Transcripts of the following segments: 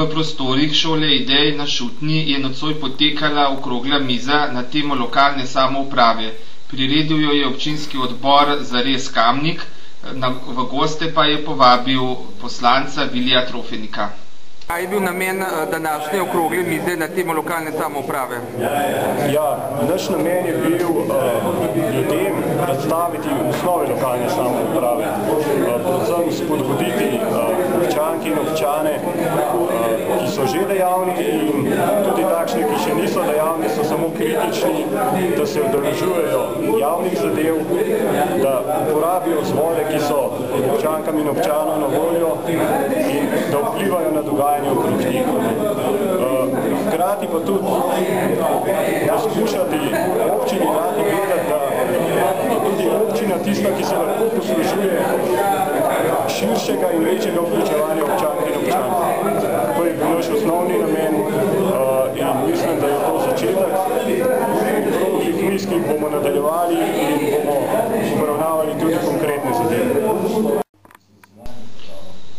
V prostorih šole Idej na Šutni je nocoj potekala okrogla miza na temo lokalne samouprave. Priredil jo je občinski odbor Zares Kamnik, v goste pa je povabil poslanca Vilija Trofenika. Kaj je bil namen današnje okrogle mize na temo lokalne samouprave? Naš namen je bil ljudem predstaviti osnove lokalne samouprave, predvsem spodbuditi občanke in občane, ki so že dejavni, in tudi takšni, ki še niso dejavni, so samo kritični, da se udeležujejo javnih zadev, da uporabijo vzvode, ki so občankam in občanom na voljo, in da vplivajo na dogajanje okrog njih. Hkrati pa tudi poskušati občini dati vedeti, da je tudi občina tista, ki se lahko poslužuje širšega in večjega vključevanja občank in občanov. To je bil naš osnovni namen in mislim, da je to začetek. V drugih mislih bomo nadaljevali in bomo obravnavali tudi konkretne zadeve.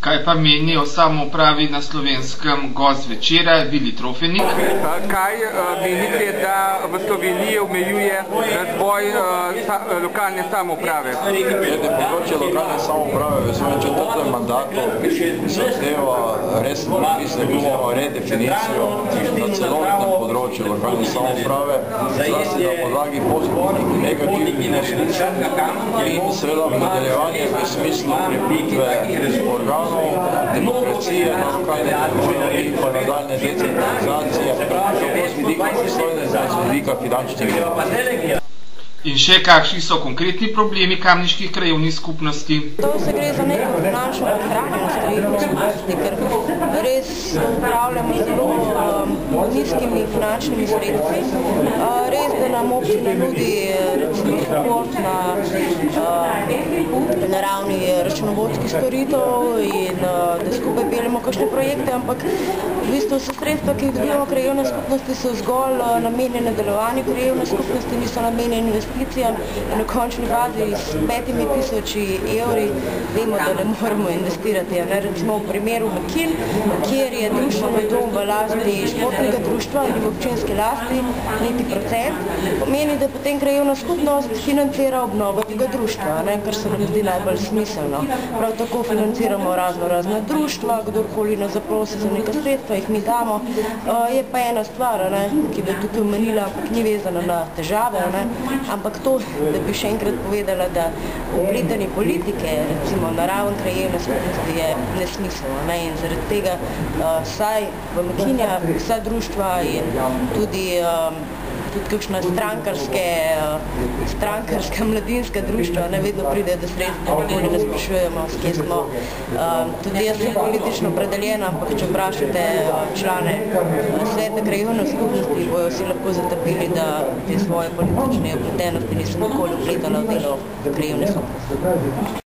Kaj pa meni o samoupravi na Slovenskem gost večera, Vili Trofenik? Kaj menite, da v Sloveniji omejuje razvoj lokalne samouprave? Področje lokalne samouprave v svojem četrtem mandatu zahteva resen premislek oziroma redefinicijo na celotnem področju lokalne samouprave, zlasti na podlagi pozitivnih in negativnih posledic in seveda v nadaljevanje v smislu krepitve organov demokracije na lokalnem področju in pa nadaljne decentralizacije, tako z vidika pristojnosti, z vidika finančnih virov. In še kakšni so konkretni problemi kamniških krajevnih skupnosti? To se gre za neko finančno prehranjenost krajevnih skupnosti, ker res upravljamo zelo nizkimi finančnimi sredstvi. Res, da nam občina nudi recimo support na ravni računovodskih storitev in da skupaj peljemo kakšne projekte, ampak v bistvu so sredstva, ki jih dobivamo krajevne skupnosti, so zgolj namenjene delovanju krajevne skupnosti, niso namenjene investicijam in v končni fazi s 5.000 evri vemo, da ne moramo investirati. Recimo v primeru Mekin, kjer je društveni dom v lasti športnega društva in v občinski lasti niti procent, pomeni, da potem krajevna skupnost financira obnovo tega društva, kar se nam zdi najbolj smiselno. Prav tako financiramo razna društva, kdorkoli nas zaprosi za neka sredstva, jih mi damo. Je pa ena stvar, ki bi tukaj omenila, ampak ni vezana na težave, ampak to, da bi še enkrat povedala, da vpletanje politike, recimo na raven krajevne skupnosti, je nesmiselno. In zaradi tega vsaj v Mekinja vsa društva in tudi kakšna strankarska mladinska društva vedno pride do sredstva, nikoli ne sprašujemo, s kje smo. Tudi jaz sem politično opredeljena, ampak če vprašate člane sveta krajevne skupnosti, bojo vsi lahko zatrdili, da te svoje politične vpletenosti nisem nikoli vpletala v delo krajevne skupnosti.